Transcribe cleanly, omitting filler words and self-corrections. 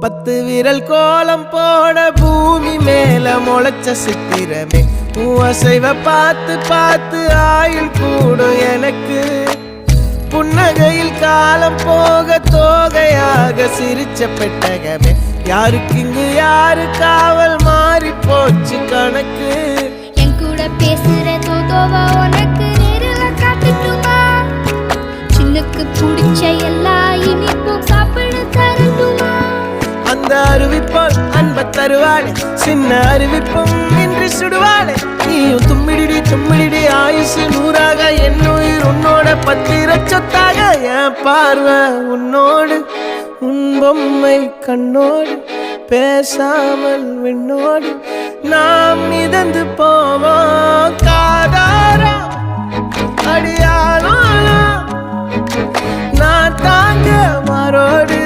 10 விரல் கோலம் போட பூமி மேல முளைச்ச சித்திரமே அசைவ பார்த்து பார்த்து ஆயுள் கூடும் எனக்கு புன்னகையில் காலம் போக தோகையாக சிரிச்ச பெட்டகமே யாருக்கு இங்கு யாரு காவல் மாறி போச்சு கணக்கு என் கூட பேசுற தோதோவா உனக்கு நேரில் காட்டுட்டுமா சின்னுக்கு பிடிச்ச எல்லா இனிப்பும் சாப்பிட தரட்டுமா அந்த அறிவிப்பால் அன்ப தருவாளே சின்ன அறிவிப்பும் இன்று சுடுவாளே நீயும் தும்மிடி ஆயுசு 100ஆக என் உயிர் உன்னோட 10 சொத்தாக என் பார்வை உன்னோடு உன் பொம்மை கண்ணோடு பேசாமல் விண்ணோடு நாம் மிதந்து போவோம் காதாரா அடியாளோ நான் தாங்க மாறோடு